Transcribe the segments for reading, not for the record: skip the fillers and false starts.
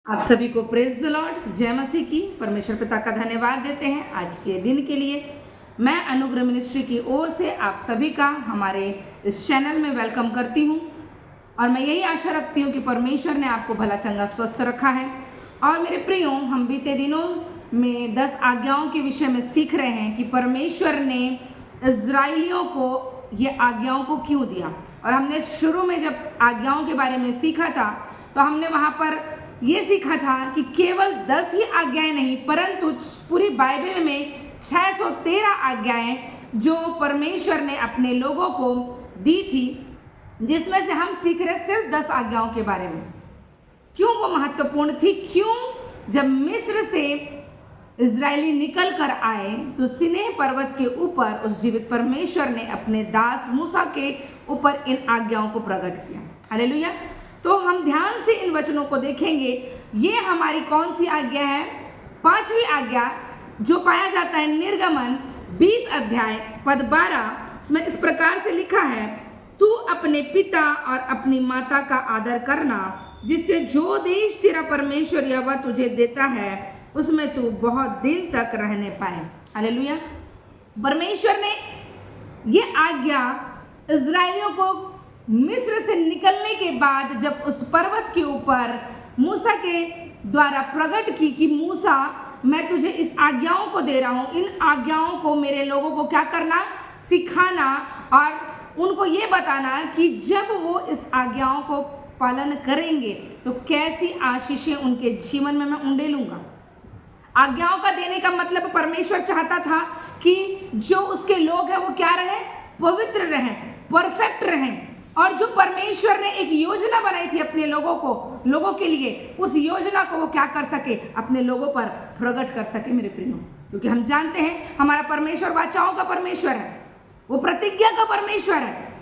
आप सभी को प्रेज द लॉर्ड, जय मसीह की। परमेश्वर पिता का धन्यवाद देते हैं आज के दिन के लिए। मैं अनुग्रह मिनिस्ट्री की ओर से आप सभी का हमारे इस चैनल में वेलकम करती हूं और मैं यही आशा रखती हूं कि परमेश्वर ने आपको भला चंगा स्वस्थ रखा है। और मेरे प्रियो, हम बीते दिनों में 10 आज्ञाओं के विषय में सीख रहे हैं कि परमेश्वर ने इजराइलियों को ये आज्ञाओं को क्यों दिया। और हमने शुरू में जब आज्ञाओं के बारे में सीखा था तो हमने वहाँ पर ये सीखा था कि केवल 10 ही आज्ञाएं नहीं, परंतु पूरी बाइबल में 613 आज्ञाएं जो परमेश्वर ने अपने लोगों को दी थी, जिसमें से हम सीख रहे सिर्फ 10 आज्ञाओं के बारे में। क्यों वो महत्वपूर्ण थी? क्यों जब मिस्र से इजरायली निकल कर आए तो सिनेह पर्वत के ऊपर उस जीवित परमेश्वर ने अपने दास मूसा के ऊपर इन आज्ञाओं को प्रकट किया। हालेलुया। तो हम ध्यान से इन वचनों को देखेंगे। ये हमारी कौन सी आज्ञा है? 5वीं आज्ञा, जो पाया जाता है निर्गमन 20 अध्याय पद 12। इसमें इस प्रकार से लिखा है, तू अपने पिता और अपनी माता का आदर करना, जिससे जो देश तेरा परमेश्वर यहोवा तुझे देता है उसमें तू बहुत दिन तक रहने पाए। हालेलुया। परमेश्वर ने ये आज्ञा इजराइलियों को मिस्र से निकलने के बाद जब उस पर्वत के ऊपर मूसा के द्वारा प्रकट की कि मूसा, मैं तुझे इस आज्ञाओं को दे रहा हूँ, इन आज्ञाओं को मेरे लोगों को क्या करना? सिखाना और उनको ये बताना कि जब वो इस आज्ञाओं को पालन करेंगे तो कैसी आशीषें उनके जीवन में मैं उंडेलूंगा। आज्ञाओं का देने का मतलब परमेश्वर चाहता था कि जो उसके लोग हैं वो क्या रहें? पवित्र रहें, परफेक्ट रहें। और जो परमेश्वर ने एक योजना बनाई थी अपने लोगों के लिए, उस योजना को वो क्या कर सके? अपने लोगों पर प्रकट कर सके। मेरे प्रियो, क्योंकि हम जानते हैं हमारा परमेश्वर वाचाओं का परमेश्वर है, वो प्रतिज्ञा का परमेश्वर है।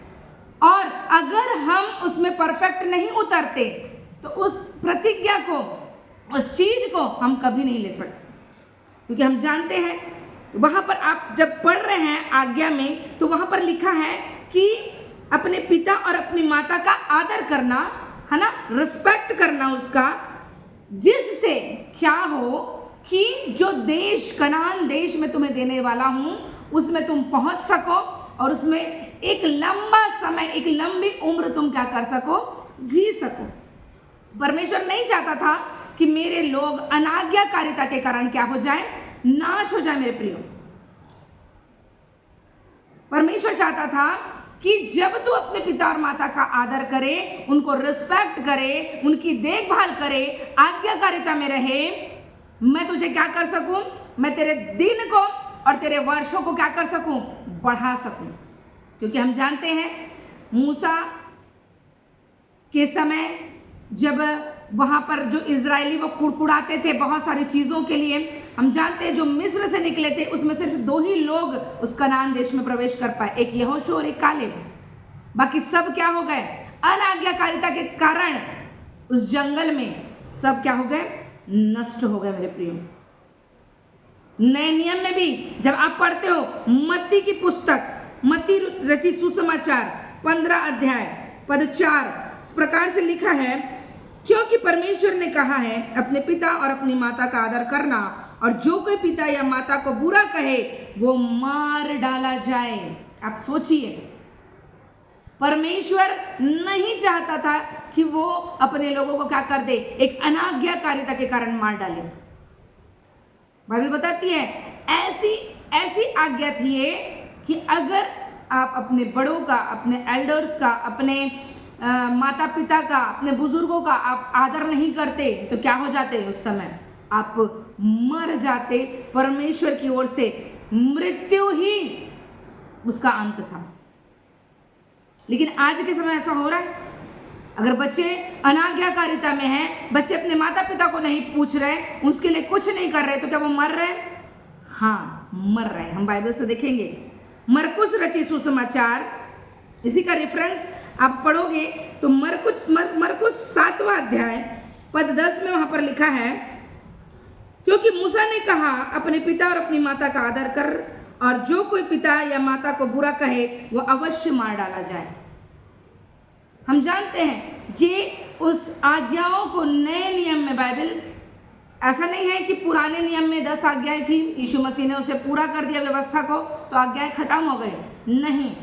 और अगर हम उसमें परफेक्ट नहीं उतरते तो उस प्रतिज्ञा को, उस चीज को हम कभी नहीं ले सकते। क्योंकि हम जानते हैं वहां पर आप जब पढ़ रहे हैं आज्ञा में, तो वहां पर लिखा है कि अपने पिता और अपनी माता का आदर करना, है ना, रिस्पेक्ट करना उसका, जिससे क्या हो कि जो देश, कनान देश में तुम्हें देने वाला हूं, उसमें तुम पहुंच सको और उसमें एक लंबा समय, एक लंबी उम्र तुम क्या कर सको? जी सको। परमेश्वर नहीं चाहता था कि मेरे लोग अनाज्ञाकारिता के कारण क्या हो जाए? नाश हो जाए। मेरे प्रियो, परमेश्वर चाहता था कि जब तू अपने पिता और माता का आदर करे, उनको रिस्पेक्ट करे, उनकी देखभाल करे, आज्ञाकारिता में रहे, मैं तुझे क्या कर सकूं? मैं तेरे दिन को और तेरे वर्षों को क्या कर सकूं? बढ़ा सकूं। क्योंकि हम जानते हैं मूसा के समय जब वहां पर जो इजरायली वो कुड़कुड़ाते थे बहुत सारी चीजों के लिए, हम जानते हैं जो मिस्र से निकले थे उसमें सिर्फ 2 ही लोग उस कनान देश में प्रवेश कर पाए, एक यहोशू और एक कालेब। बाकी सब क्या हो गए? अनाज्ञाकारिता के कारण उस जंगल में सब क्या हो गए? नष्ट हो गए। मेरे प्रियो, नए नियम में भी जब आप पढ़ते हो मत्ती की पुस्तक, मत्ती रची सुसमाचार 15 अध्याय पद 4, इस प्रकार से लिखा है, क्योंकि परमेश्वर ने कहा है अपने पिता और अपनी माता का आदर करना, और जो कोई पिता या माता को बुरा कहे वो मार डाला जाए। आप सोचिए, परमेश्वर नहीं चाहता था कि वो अपने लोगों को क्या कर दे? एक अनाज्ञाकारिता के कारण मार डाले। बाइबल बताती है ऐसी आज्ञा थी ये कि अगर आप अपने बड़ों का, अपने एल्डर्स का, अपने माता पिता का, अपने बुजुर्गों का आप आदर नहीं करते तो क्या हो जाते? उस समय आप मर जाते। परमेश्वर की ओर से मृत्यु ही उसका अंत था। लेकिन आज के समय ऐसा हो रहा है, अगर बच्चे अनाज्ञाकारिता में हैं, बच्चे अपने माता पिता को नहीं पूछ रहे, उसके लिए कुछ नहीं कर रहे, तो क्या वो मर रहे? हाँ, मर रहे। हम बाइबल से देखेंगे, मरकुस रची सुसमाचार, इसी का रेफरेंस आप पढ़ोगे तो मरकुस 7वां अध्याय पद 10 में वहां पर लिखा है, क्योंकि मूसा ने कहा अपने पिता और अपनी माता का आदर कर, और जो कोई पिता या माता को बुरा कहे वो अवश्य मार डाला जाए। हम जानते हैं कि उस आज्ञाओं को नए नियम में बाइबल, ऐसा नहीं है कि पुराने नियम में 10 आज्ञाएं थी, यीशु मसीह ने उसे पूरा कर दिया व्यवस्था को तो आज्ञाएं खत्म हो गई। नहीं,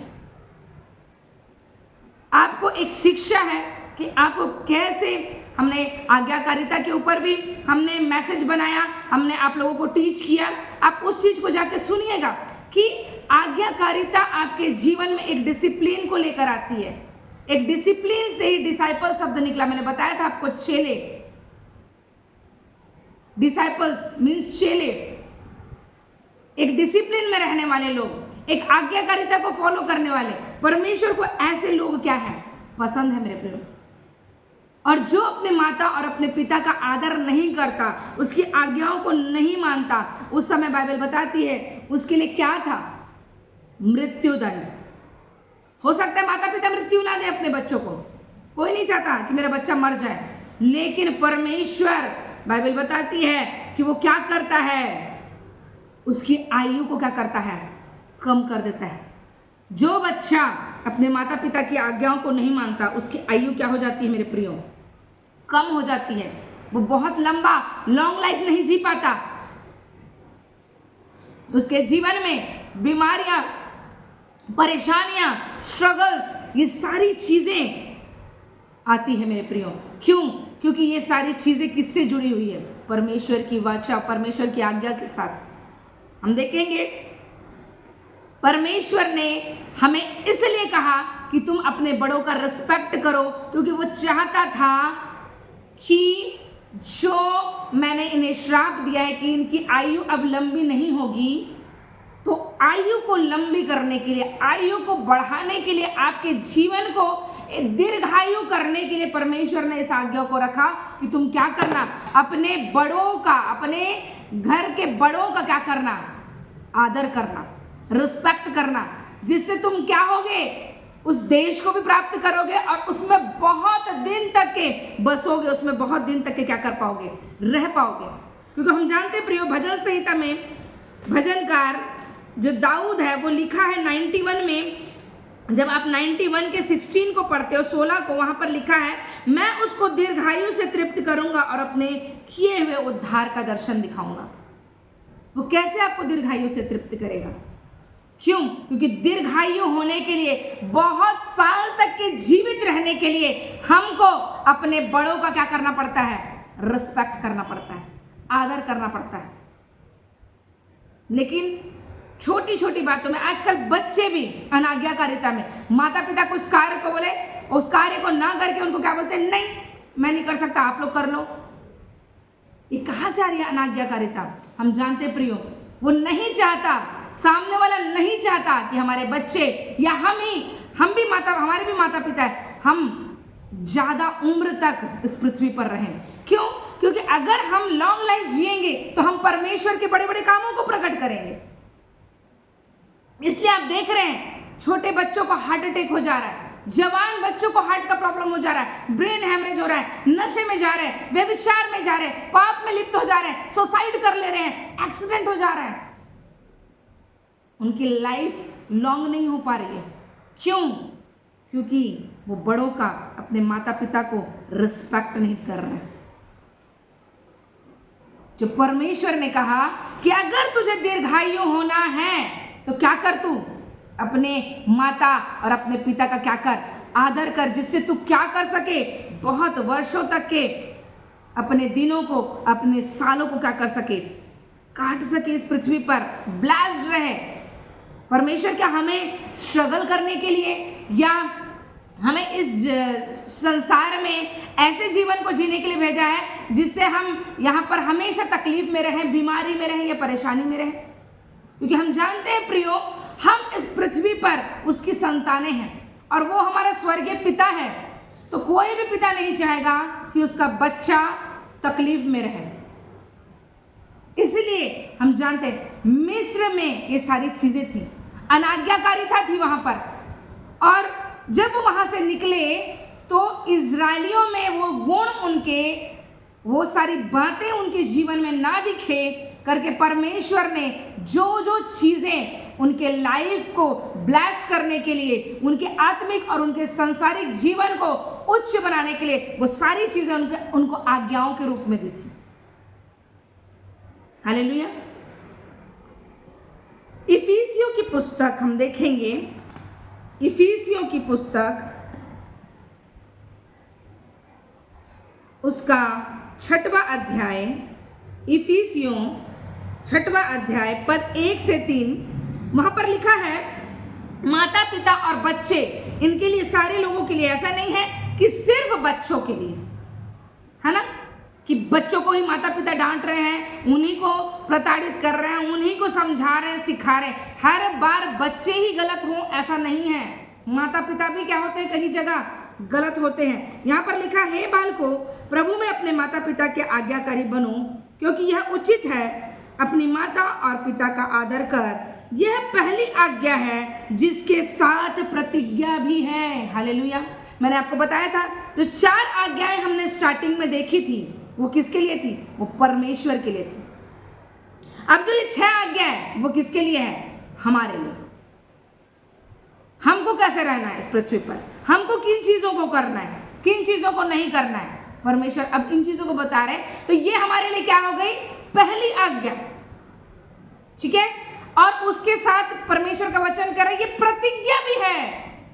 आपको एक शिक्षा है कि आपको कैसे, हमने आज्ञाकारिता के ऊपर भी हमने मैसेज बनाया, हमने आप लोगों को टीच किया। आप उस चीज को जाके सुनिएगा कि आज्ञाकारिता आपके जीवन में एक डिसिप्लिन को लेकर आती है। एक डिसिप्लिन से ही डिसाइपल शब्द निकला। मैंने बताया था आपको, चेले, डिसाइपल्स मीन्स चेले, एक डिसिप्लिन में रहने वाले लोग, एक आज्ञाकारिता को फॉलो करने वाले। परमेश्वर को ऐसे लोग क्या है, पसंद है मेरे प्रिय। और जो अपने माता और अपने पिता का आदर नहीं करता, उसकी आज्ञाओं को नहीं मानता, उस समय बाइबल बताती है उसके लिए क्या था, मृत्युदंड। हो सकता है माता पिता मृत्यु ना दे अपने बच्चों को, कोई नहीं चाहता कि मेरा बच्चा मर जाए, लेकिन परमेश्वर, बाइबल बताती है कि वो क्या करता है, उसकी आयु को क्या करता है, कम कर देता है। जो बच्चा अपने माता पिता की आज्ञाओं को नहीं मानता, उसकी आयु क्या हो जाती है मेरे प्रियो, कम हो जाती है। वो बहुत लंबा लॉन्ग लाइफ नहीं जी पाता। उसके जीवन में बीमारियां, परेशानियां, स्ट्रगल्स, ये सारी चीजें आती है मेरे प्रियो। क्यों? क्योंकि ये सारी चीजें किससे जुड़ी हुई है, परमेश्वर की वाचा, परमेश्वर की आज्ञा के साथ। हम देखेंगे परमेश्वर ने हमें इसलिए कहा कि तुम अपने बड़ों का रिस्पेक्ट करो, क्योंकि वो चाहता था कि जो मैंने इन्हें श्राप दिया है कि इनकी आयु अब लंबी नहीं होगी, तो आयु को लंबी करने के लिए, आयु को बढ़ाने के लिए, आपके जीवन को दीर्घायु करने के लिए परमेश्वर ने इस आज्ञा को रखा कि तुम क्या करना, अपने बड़ों का, अपने घर के बड़ों का क्या करना, आदर करना, रिस्पेक्ट करना, जिससे तुम क्या होगे, उस देश को भी प्राप्त करोगे और उसमें बहुत दिन तक के बसोगे, उसमें बहुत दिन तक के क्या कर पाओगे, रह पाओगे। क्योंकि हम जानते प्रियो, भजन संहिता में भजनकार जो दाऊद है वो लिखा है 91 में, जब आप 91 के 16 को पढ़ते हो, 16 को, वहां पर लिखा है, मैं उसको दीर्घायु से तृप्त करूंगा और अपने किए हुए उद्धार का दर्शन दिखाऊंगा। वो कैसे आपको दीर्घायु से तृप्त करेगा? क्यों? क्योंकि दीर्घायु होने के लिए, बहुत साल तक के जीवित रहने के लिए हमको अपने बड़ों का क्या करना पड़ता है, रिस्पेक्ट करना पड़ता है, आदर करना पड़ता है। लेकिन छोटी छोटी बातों में आजकल बच्चे भी अनाज्ञाकारिता में, माता पिता कुछ कार्य को बोले, उस कार्य को ना करके उनको क्या बोलते हैं, नहीं मैं नहीं कर सकता, आप लोग कर लो। ये कहां से आ रही है अनाज्ञाकारिता? हम जानते प्रियो, वो नहीं चाहता, सामने वाला नहीं चाहता कि हमारे बच्चे या हम भी माता, हमारे भी माता पिता है, हम ज्यादा उम्र तक इस पृथ्वी पर रहें। क्यों? क्योंकि अगर हम लॉन्ग लाइफ जिएंगे तो हम परमेश्वर के बड़े बड़े कामों को प्रकट करेंगे। इसलिए आप देख रहे हैं छोटे बच्चों को हार्ट अटैक हो जा रहा है, जवान बच्चों को हार्ट का प्रॉब्लम हो जा रहा है, ब्रेन हेमरेज हो रहा है, नशे में जा रहे हैं, व्यभिचार में जा रहे हैं, पाप में लिप्त हो जा रहे हैं, सुसाइड कर ले रहे हैं, एक्सीडेंट हो जा रहा है। उनकी लाइफ लॉन्ग नहीं हो पा रही है। क्यों? क्योंकि वो बड़ों का, अपने माता पिता को रिस्पेक्ट नहीं कर रहे हैं। जो परमेश्वर ने कहा कि अगर तुझे दीर्घायु होना है तो क्या कर, तू अपने माता और अपने पिता का क्या कर, आदर कर, जिससे तू क्या कर सके, बहुत वर्षों तक के अपने दिनों को, अपने सालों को क्या कर सके, काट सके, इस पृथ्वी पर ब्लेस्ड रहे। परमेश्वर क्या हमें स्ट्रगल करने के लिए या हमें इस संसार में ऐसे जीवन को जीने के लिए भेजा है जिससे हम यहाँ पर हमेशा तकलीफ में रहें, बीमारी में रहें या परेशानी में रहें? क्योंकि हम जानते हैं प्रियो, हम इस पृथ्वी पर उसकी संतानें हैं और वो हमारा स्वर्गीय पिता है। तो कोई भी पिता नहीं चाहेगा कि उसका बच्चा तकलीफ में रहे। इसलिए हम जानते हैं मिस्र में ये सारी चीजें थी, अनाज्ञाकारिता थी वहां पर। और जब वो वहां से निकले तो इजरायलियों में वो गुण, उनके वो सारी बातें उनके जीवन में ना दिखे, करके परमेश्वर ने जो जो चीजें उनके लाइफ को ब्लेस करने के लिए, उनके आत्मिक और उनके सांसारिक जीवन को उच्च बनाने के लिए, वो सारी चीजें उनको आज्ञाओं के रूप में दी थी। हालेलुया। इफिसियों की पुस्तक हम देखेंगे, इफिसियों की पुस्तक उसका 6वां अध्याय, इफिसियों 6वां अध्याय पद 1 से 3, वहां पर लिखा है, माता पिता और बच्चे, इनके लिए, सारे लोगों के लिए, ऐसा नहीं है कि सिर्फ बच्चों के लिए, है ना, कि बच्चों को ही माता पिता डांट रहे हैं, उन्हीं को प्रताड़ित कर रहे हैं, उन्हीं को समझा रहे हैं, सिखा रहे हैं, हर बार बच्चे ही गलत हों ऐसा नहीं है। माता पिता भी क्या होते हैं, कहीं जगह गलत होते हैं। यहाँ पर लिखा है, बालको प्रभु में अपने माता पिता के आज्ञाकारी बनो, क्योंकि यह उचित है। अपनी माता और पिता का आदर कर, यह पहली आज्ञा है जिसके साथ प्रतिज्ञा भी है। हालेलुया। मैंने आपको बताया था जो 4 आज्ञाएं हमने स्टार्टिंग में देखी थी, वो किसके लिए थी? वो परमेश्वर के लिए थी। अब जो ये 6 आज्ञा है वो किसके लिए है? हमारे लिए। हमको कैसे रहना है इस पृथ्वी पर, हमको किन चीजों को करना है, किन चीजों को नहीं करना है, परमेश्वर अब इन चीजों को बता रहे हैं। तो ये हमारे लिए क्या हो गई? पहली आज्ञा, ठीक है। और उसके साथ परमेश्वर का वचन कह रहा है, ये प्रतिज्ञा भी है।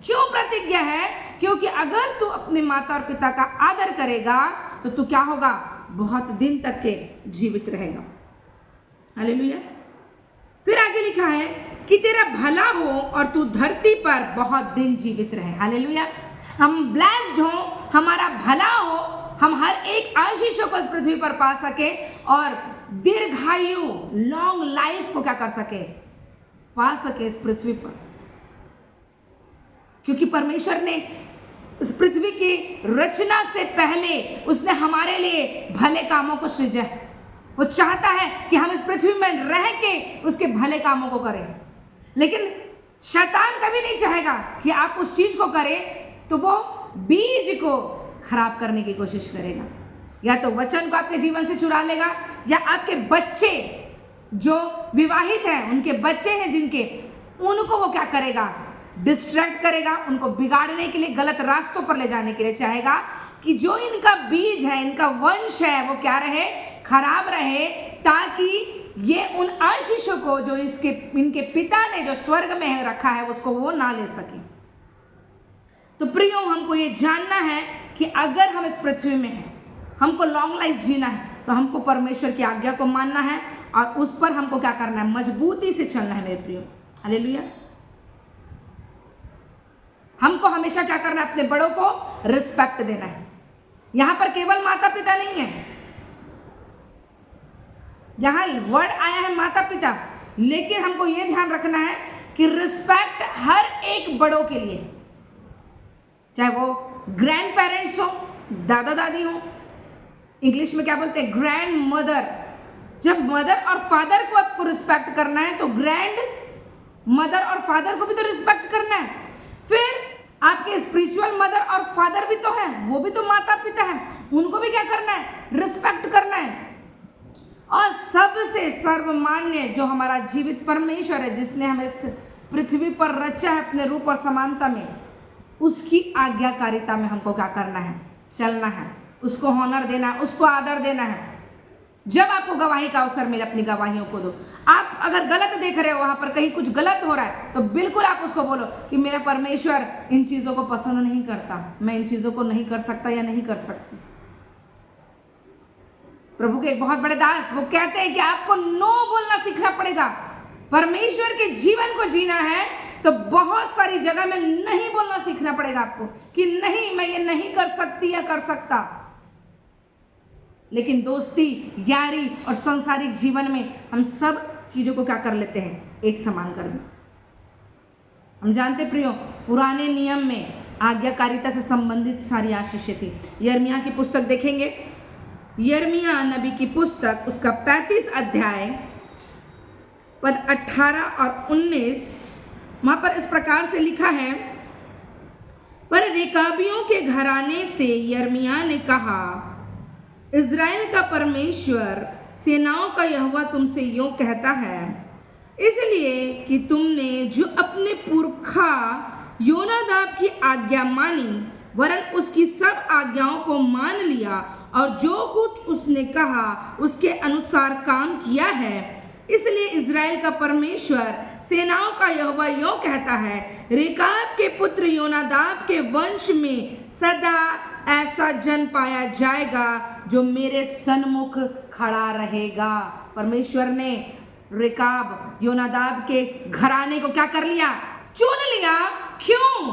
क्यों प्रतिज्ञा है? क्योंकि अगर तू अपने माता और पिता का आदर करेगा तो तू क्या होगा? बहुत दिन तक के जीवित रहेगा। हालेलुया। फिर आगे लिखा है कि तेरा भला हो और तू धरती पर बहुत दिन जीवित रहे। हालेलुया। हम ब्लेस्ड हो, हमारा भला हो, हम हर एक आशीषों को इस पृथ्वी पर पा सके और दीर्घायु, लॉन्ग लाइफ को क्या कर सके? पा सके इस पृथ्वी पर। क्योंकि परमेश्वर ने इस पृथ्वी की रचना से पहले उसने हमारे लिए भले कामों को सृजा है। वो चाहता है कि हम इस पृथ्वी में रह के उसके भले कामों को करें, लेकिन शैतान कभी नहीं चाहेगा कि आप उस चीज को करें, तो वो बीज को खराब करने की कोशिश करेगा। या तो वचन को आपके जीवन से चुरा लेगा, या आपके बच्चे जो विवाहित हैं, उनके बच्चे हैं जिनके, उनको वो क्या करेगा? डिस्ट्रैक्ट करेगा, उनको बिगाड़ने के लिए, गलत रास्तों पर ले जाने के लिए चाहेगा कि जो इनका बीज है, इनका वंश है, वो क्या रहे? खराब रहे, ताकि ये उन आशीषों को जो इनके पिता ने जो स्वर्ग में रखा है उसको वो ना ले सके। तो प्रियो, हमको ये जानना है कि अगर हम इस पृथ्वी में हैं, हमको लॉन्ग लाइफ जीना है, तो हमको परमेश्वर की आज्ञा को मानना है और उस पर हमको क्या करना है? मजबूती से चलना है मेरे प्रियो। हालेलुया। हमको हमेशा क्या करना है? अपने बड़ों को रिस्पेक्ट देना है। यहां पर केवल माता पिता नहीं है, यहां वर्ड आया है माता पिता, लेकिन हमको यह ध्यान रखना है कि रिस्पेक्ट हर एक बड़ों के लिए, चाहे वो ग्रैंड पेरेंट्स हो, दादा दादी हो, इंग्लिश में क्या बोलते हैं? Grand mother. जब मदर और फादर को आपको रिस्पेक्ट करना है तो ग्रैंड मदर और फादर को भी तो रिस्पेक्ट करना है। फिर आपके स्पिरिचुअल मदर और फादर भी तो हैं, वो भी तो माता पिता हैं, उनको भी क्या करना है? रिस्पेक्ट करना है। और सबसे सर्वमान्य जो हमारा जीवित परमेश्वर है, जिसने हमें इस पृथ्वी पर रचा है अपने रूप और समानता में, उसकी आज्ञाकारिता में हमको क्या करना है? चलना है, उसको हॉनर देना है, उसको आदर देना है। जब आपको गवाही का अवसर मिले, अपनी गवाहियों को दो। आप अगर गलत देख रहे हो, वहां पर कहीं कुछ गलत हो रहा है, तो बिल्कुल आप उसको बोलो कि मेरा परमेश्वर इन चीजों को पसंद नहीं करता, मैं इन चीजों को नहीं कर सकता या नहीं कर सकती। प्रभु के एक बहुत बड़े दास वो कहते हैं कि आपको नो बोलना सीखना पड़ेगा। परमेश्वर के जीवन को जीना है तो बहुत सारी जगह में नहीं बोलना सीखना पड़ेगा आपको, कि नहीं, मैं ये नहीं कर सकती या कर सकता। लेकिन दोस्ती, यारी और सांसारिक जीवन में हम सब चीजों को क्या कर लेते हैं? एक समान कर दें। हम जानते प्रियो, पुराने नियम में आज्ञाकारिता से संबंधित सारी आशीषें थी। यिर्मयाह की पुस्तक देखेंगे, यिर्मयाह नबी की पुस्तक, उसका 35 अध्याय पद 18 और 19, वहां पर इस प्रकार से लिखा है, पर रेकाबियों के घराने से यिर्मयाह ने कहा, इज़राइल का परमेश्वर सेनाओं का यहोवा तुमसे यूं कहता है, इसलिए कि तुमने जो अपने पुरखा योनादाब की आज्ञा मानी, वरन उसकी सब आज्ञाओं को मान लिया और जो कुछ उसने कहा उसके अनुसार काम किया है, इसलिए इज़राइल का परमेश्वर सेनाओं का यहोवा यूं कहता है, रेकाब के पुत्र योनादाब के वंश में सदा ऐसा जन पाया जाएगा जो मेरे सन्मुख खड़ा रहेगा। परमेश्वर ने रेकाब योनादाब के घराने को क्या कर लिया? चुन लिया। क्यों?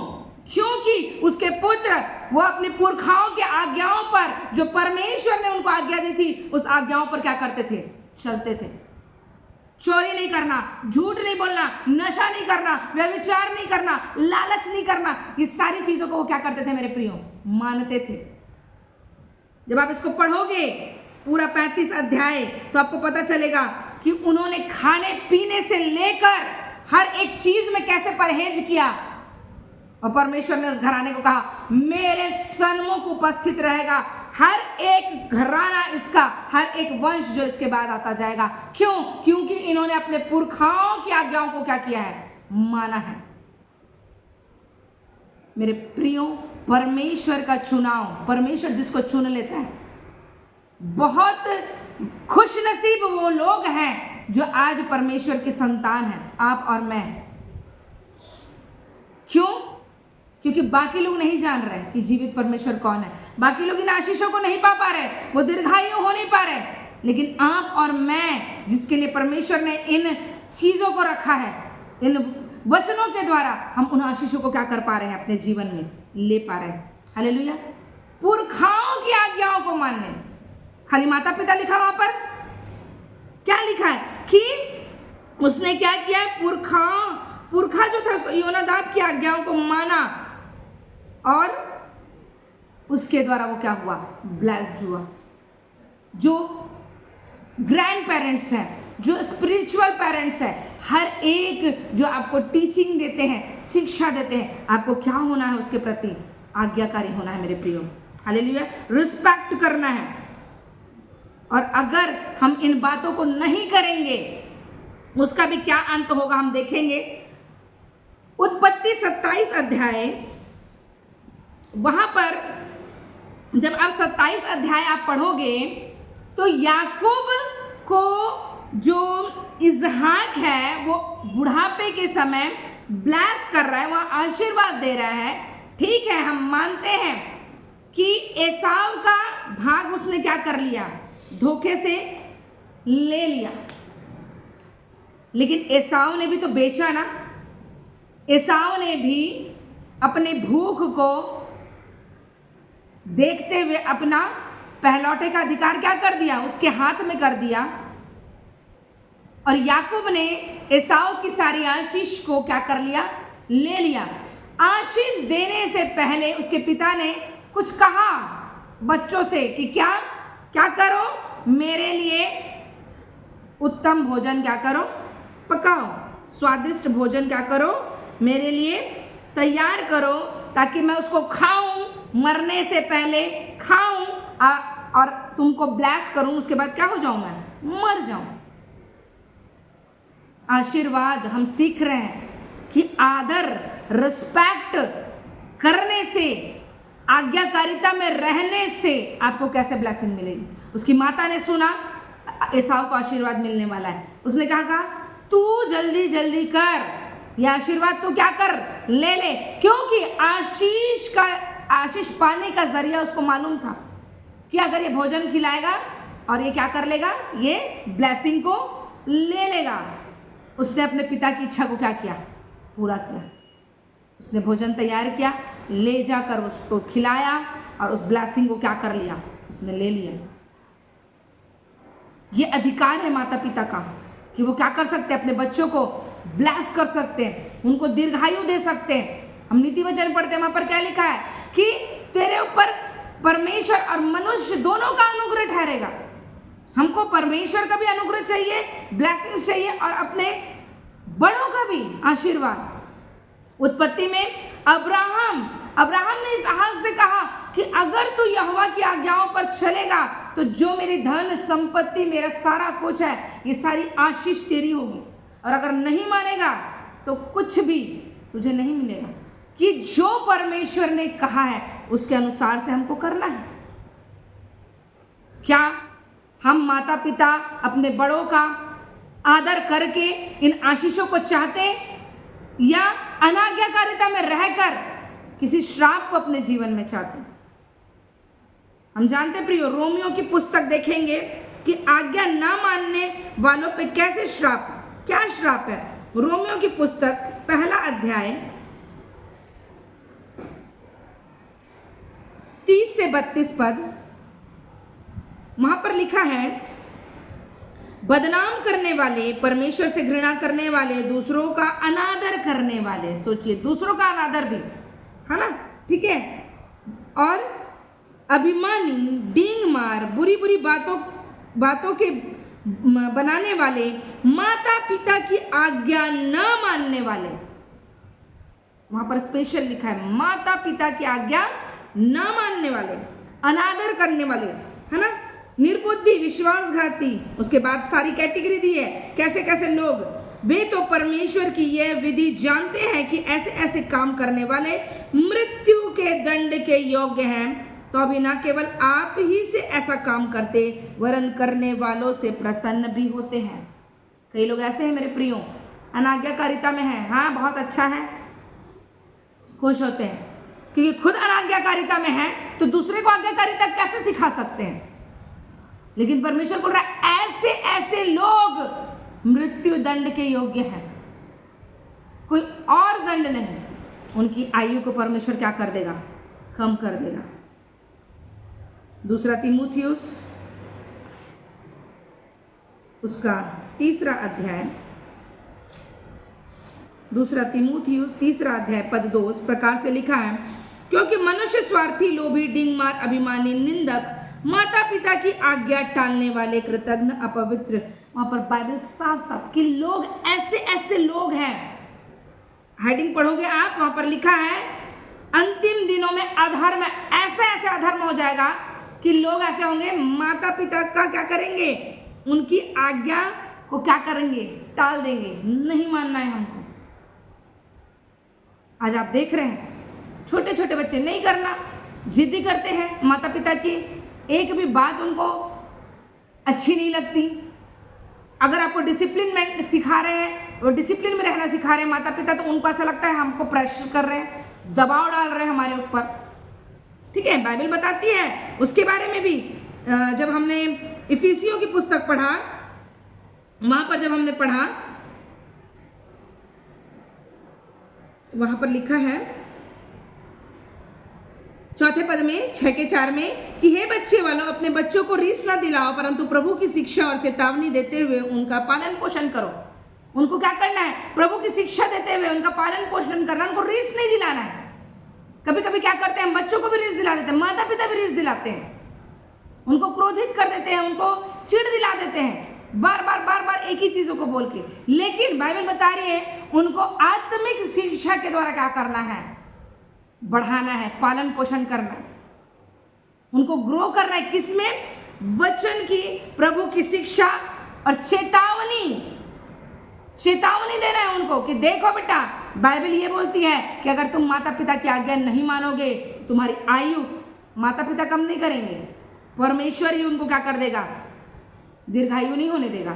क्योंकि उसके पुत्र वो अपने पुरखाओं के आज्ञाओं पर, जो परमेश्वर ने उनको आज्ञा दी थी, उस आज्ञाओं पर क्या करते थे? चलते थे। चोरी नहीं करना, झूठ नहीं बोलना, नशा नहीं करना, व्यभिचार नहीं करना, लालच नहीं करना, ये सारी चीजों को वो क्या करते थे मेरे प्रियो? मानते थे। जब आप इसको पढ़ोगे पूरा 35 अध्याय तो आपको पता चलेगा कि उन्होंने खाने पीने से लेकर हर एक चीज में कैसे परहेज किया। और परमेश्वर ने उस घराने को कहा, मेरे सन्मुख उपस्थित रहेगा हर एक घराना इसका, हर एक वंश जो इसके बाद आता जाएगा। क्यों? क्योंकि इन्होंने अपने पुरखाओं की आज्ञाओं को क्या किया है? माना है। मेरे प्रियो, परमेश्वर का चुनाव, परमेश्वर जिसको चुन लेता है, बहुत खुशनसीब वो लोग हैं जो आज परमेश्वर के संतान हैं, आप और मैं। क्यों? क्योंकि बाकी लोग नहीं जान रहे कि जीवित परमेश्वर कौन है। बाकी लोग इन आशीषों को नहीं पा रहे, वो दीर्घायु हो नहीं पा रहे, लेकिन आप और मैं जिसके लिए परमेश्वर ने इन चीजों को रखा है, इन वचनों के द्वारा हम उन आशीषों को क्या कर पा रहे हैं? अपने जीवन में ले पा रहे हैं। हालेलुया। पुरखाओं की आज्ञाओं को मानने, खाली माता पिता लिखा वहां पर, क्या लिखा है कि उसने क्या किया? पुरखा जो था योनादाब की आज्ञाओं को माना और उसके द्वारा वो क्या हुआ? ब्लेस्ड हुआ। जो ग्रैंड पेरेंट्स हैं, जो स्पिरिचुअल पेरेंट्स हैं, हर एक जो आपको टीचिंग देते हैं, शिक्षा देते हैं, आपको क्या होना है? उसके प्रति आज्ञाकारी होना है मेरे प्रियो। हालेलुया। रिस्पेक्ट करना है। और अगर हम इन बातों को नहीं करेंगे, उसका भी क्या अंत होगा हम देखेंगे। उत्पत्ति 27 अध्याय, वहां पर जब आप 27 अध्याय आप पढ़ोगे तो याकूब को जो इजहाक है वो बुढ़ापे के समय ब्लेस कर रहा है, वहाँ आशीर्वाद दे रहा है। ठीक है, हम मानते हैं कि एसाव का भाग उसने क्या कर लिया? धोखे से ले लिया। लेकिन एसाव ने भी तो बेचा ना। एसाव ने भी अपने भूख को देखते हुए अपना पहलौठे का अधिकार क्या कर दिया? उसके हाथ में कर दिया। और याकूब ने एसाव की सारी आशीष को क्या कर लिया? ले लिया। आशीष देने से पहले उसके पिता ने कुछ कहा बच्चों से कि क्या क्या करो? मेरे लिए उत्तम भोजन क्या करो? पकाओ। स्वादिष्ट भोजन क्या करो? मेरे लिए तैयार करो, ताकि मैं उसको खाऊं, मरने से पहले खाऊं और तुमको ब्लेस करूं। उसके बाद क्या हो जाऊं? मैं मर जाऊं। आशीर्वाद हम सीख रहे हैं कि आदर, रिस्पेक्ट करने से, आज्ञाकारिता में रहने से आपको कैसे ब्लेसिंग मिलेगी। उसकी माता ने सुना एसाव को आशीर्वाद मिलने वाला है, उसने कहा तू जल्दी जल्दी कर, यह आशीर्वाद तू क्या कर? ले ले। क्योंकि आशीष पाने का जरिया उसको मालूम था कि अगर ये भोजन खिलाएगा और ये क्या कर लेगा? ये ब्लेसिंग को ले लेगा। उसने अपने पिता की इच्छा को क्या किया? पूरा किया। उसने भोजन तैयार किया, ले जाकर उसको खिलाया और उस ब्लेसिंग को क्या कर लिया? उसने ले लिया। ये अधिकार है माता पिता का कि वो क्या कर सकते हैं? अपने बच्चों को ब्लेस कर सकते हैं, उनको दीर्घायु दे सकते हैं। हम नीति वचन पढ़ते हैं, वहां पर क्या लिखा है कि तेरे ऊपर परमेश्वर और मनुष्य दोनों का अनुग्रह ठहरेगा। हमको परमेश्वर का भी अनुग्रह चाहिए, ब्लेसिंग्स चाहिए, और अपने बड़ों का भी आशीर्वाद। उत्पत्ति में अब्राहम ने इसहाक से कहा, कि अगर तू यहोवा की आज्ञाओं पर चलेगा तो जो मेरी धन संपत्ति, मेरा सारा कुछ है, ये सारी आशीष तेरी होगी। और अगर नहीं मानेगा तो कुछ भी तुझे नहीं मिलेगा। कि जो परमेश्वर ने कहा है उसके अनुसार से हमको करना है। क्या हम माता पिता अपने बड़ों का आदर करके इन आशीषों को चाहते हैं, या अनाज्ञाकारिता में रहकर किसी श्राप को अपने जीवन में चाहते हैं? हम जानते प्रियो, रोमियो की पुस्तक देखेंगे कि आज्ञा ना मानने वालों पे कैसे श्राप, क्या श्राप है। रोमियो की पुस्तक पहला अध्याय 30 से 32 पद, वहां पर लिखा है, बदनाम करने वाले, परमेश्वर से घृणा करने वाले, दूसरों का अनादर करने वाले, सोचिए दूसरों का अनादर भी, है ना, ठीक है, और अभिमानी, डींग मार, बुरी बुरी बातों के बनाने वाले, माता पिता की आज्ञा न मानने वाले, वहां पर स्पेशल लिखा है माता पिता की आज्ञा न मानने वाले, अनादर करने वाले, है ना, निर्बुद्धि, विश्वासघाती, उसके बाद सारी कैटेगरी दी है कैसे कैसे लोग, वे तो परमेश्वर की यह विधि जानते हैं कि ऐसे ऐसे काम करने वाले मृत्यु के दंड के योग्य हैं। तो अभी ना केवल आप ही से ऐसा काम करते, वरन करने वालों से प्रसन्न भी होते हैं। कई लोग ऐसे हैं मेरे प्रियो, अनाज्ञाकारिता में है, हाँ बहुत अच्छा है, खुश होते हैं, क्योंकि खुद अनाज्ञाकारिता में है तो दूसरे को आज्ञाकारिता कैसे सिखा सकते हैं। लेकिन परमेश्वर बोल रहा है ऐसे ऐसे लोग मृत्यु दंड के योग्य हैं, कोई और दंड नहीं। उनकी आयु को परमेश्वर क्या कर देगा, कम कर देगा। दूसरा तीमुथियुस उसका तीसरा अध्याय, दूसरा तीमुथियुस तीसरा अध्याय पद 2 इस प्रकार से लिखा है, क्योंकि मनुष्य स्वार्थी, लोभी, डिंगमार, अभिमानी, निंदक, माता पिता की आज्ञा टालने वाले, कृतज्ञ, अपवित्र, वहां पर बाइबल साफ साफ कि लोग ऐसे ऐसे लोग हैं। हेडिंग पढ़ोगे आप, वहां पर लिखा है अंतिम दिनों में अधर्म, ऐसे ऐसे अधर्म हो जाएगा कि लोग ऐसे होंगे, माता पिता का क्या करेंगे, उनकी आज्ञा को क्या करेंगे, टाल देंगे, नहीं मानना है हमको। आज आप देख रहे हैं छोटे छोटे बच्चे नहीं करना, जिद्दी करते हैं, माता पिता की एक भी बात उनको अच्छी नहीं लगती। अगर आपको डिसिप्लिन में सिखा रहे हैं, वो डिसिप्लिन में रहना सिखा रहे हैं माता पिता, तो उनको ऐसा लगता है हमको प्रेशर कर रहे हैं, दबाव डाल रहे हैं हमारे ऊपर। ठीक है, बाइबल बताती है उसके बारे में भी। जब हमने इफिसियों की पुस्तक पढ़ा, वहां पर जब हमने पढ़ा, वहां पर लिखा है चौथे पद में 6:4 में कि हे बच्चे वालों, अपने बच्चों को रीस ना दिलाओ, परंतु प्रभु की शिक्षा और चेतावनी देते हुए उनका पालन पोषण करो। उनको क्या करना है, प्रभु की शिक्षा देते हुए उनका पालन पोषण करना, उनको रीस नहीं दिलाना है। कभी कभी क्या करते हैं, बच्चों को भी रीस दिला देते हैं, माता पिता भी रीस दिलाते हैं, उनको क्रोधित कर देते हैं, उनको चिढ़ दिला देते हैं, बार बार एक ही चीजों को बोल के। लेकिन बाइबल बता रही है उनको आत्मिक शिक्षा के द्वारा क्या करना है, बढ़ाना है, पालन पोषण करना है, उनको ग्रो करना है। किसमें, वचन की, प्रभु की शिक्षा और चेतावनी देना है उनको कि देखो बेटा, बाइबल ये बोलती है कि अगर तुम माता पिता की आज्ञा नहीं मानोगे, तुम्हारी आयु माता पिता कम नहीं करेंगे, परमेश्वर ही उनको क्या कर देगा, दीर्घायु नहीं होने देगा,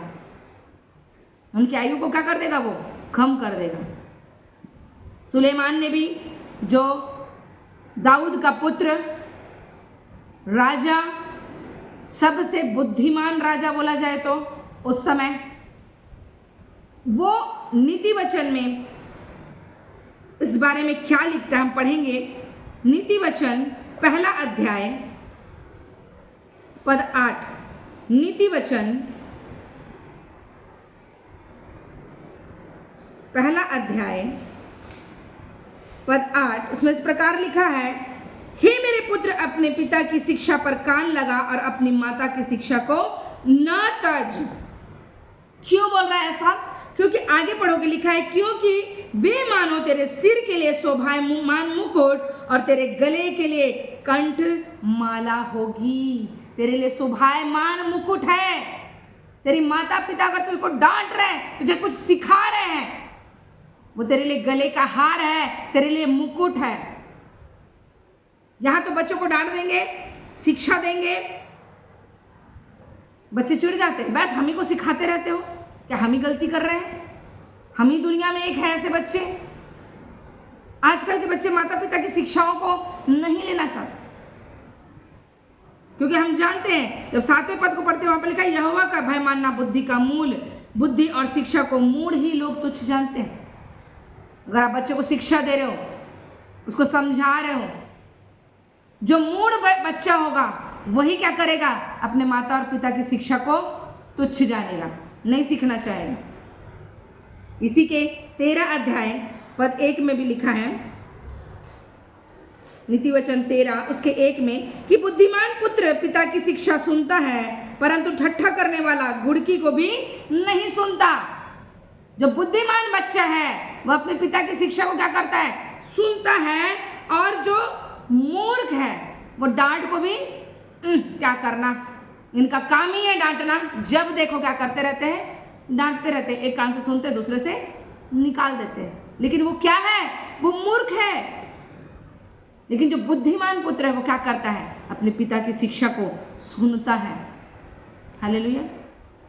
उनकी आयु को क्या कर देगा, वो कम कर देगा। सुलेमान ने भी, जो दाऊद का पुत्र, राजा, सबसे बुद्धिमान राजा बोला जाए तो उस समय, वो नीति वचन में इस बारे में क्या लिखता है हम पढ़ेंगे। नीति वचन पहला अध्याय पद 8, नीति वचन पहला अध्याय पद 8, उसमें इस प्रकार लिखा है, हे मेरे पुत्र, अपने पिता की शिक्षा पर कान लगा और अपनी माता की शिक्षा को न तज। क्यों बोल रहा है ऐसा, क्योंकि आगे पढ़ोगे लिखा है, क्योंकि वे मानो तेरे सिर के लिए शोभायमान मुकुट और तेरे गले के लिए कंठ माला होगी, तेरे लिए शोभायमान मुकुट है। तेरी माता पिता अगर तुझको डांट रहे हैं, तुझे कुछ सिखा रहे हैं, वो तेरे लिए गले का हार है, तेरे लिए मुकुट है। यहां तो बच्चों को डांट देंगे, शिक्षा देंगे, बच्चे चिढ़ जाते हैं, बस हम ही को सिखाते रहते हो, क्या हम ही गलती कर रहे हैं, हम ही दुनिया में एक है ऐसे बच्चे। आजकल के बच्चे माता पिता की शिक्षाओं को नहीं लेना चाहते, क्योंकि हम जानते हैं जब 7वें पद को पढ़ते हैं वहां पर लिखा है यहोवा का भय मानना बुद्धि का मूल, बुद्धि और शिक्षा को मूढ़ ही लोग तुच्छ जानते हैं। अगर आप बच्चे को शिक्षा दे रहे हो, उसको समझा रहे हो, जो मूढ़ बच्चा होगा वही क्या करेगा, अपने माता और पिता की शिक्षा को तुच्छ जानेगा, नहीं सीखना चाहेगा। इसी के 13 अध्याय पद 1 में भी लिखा है, नीति वचन 13 उसके 1 में कि बुद्धिमान पुत्र पिता की शिक्षा सुनता है, परंतु ठट्ठा करने वाला घुड़की को भी नहीं सुनता। जो बुद्धिमान बच्चा है वह अपने पिता की शिक्षा को क्या करता है, सुनता है, और जो मूर्ख है वो डांट को भी क्या करना, इनका काम ही है डांटना। जब देखो क्या करते रहते हैं, डांटते रहते हैं, एक कान से सुनते दूसरे से निकाल देते हैं। लेकिन वो क्या है, वो मूर्ख है। लेकिन जो बुद्धिमान पुत्र है वो क्या करता है, अपने पिता की शिक्षा को सुनता है। हालेलुया।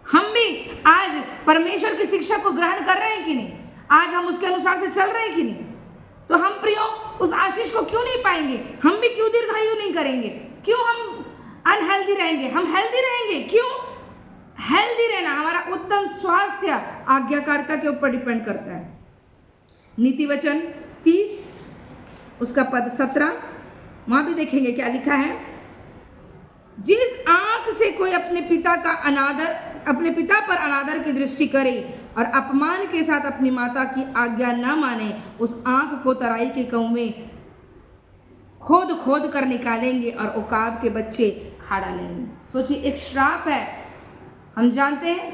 हम भी आज परमेश्वर की शिक्षा को ग्रहण कर रहे हैं कि नहीं, आज हम उसके अनुसार से चल रहे हैं कि नहीं, तो हम प्रियो उस आशीष को क्यों नहीं पाएंगे, हम भी क्यों दीर्घायु नहीं करेंगे, क्यों हम अनहेल्दी रहेंगे, हम हेल्दी रहेंगे। क्यों हेल्दी रहना, हमारा उत्तम स्वास्थ्य आज्ञाकारिता के ऊपर डिपेंड करता है। नीति वचन 30 उसका पद 17 वहां भी देखेंगे क्या लिखा है, जिस आंख से कोई अपने पिता पर अनादर की दृष्टि करे और अपमान के साथ अपनी माता की आज्ञा न माने, उस आंख को तराई के कुएं खोद खोद कर निकालेंगे और उकाब के बच्चे खा डालेंगे। सोचिए, एक श्राप है। हम जानते हैं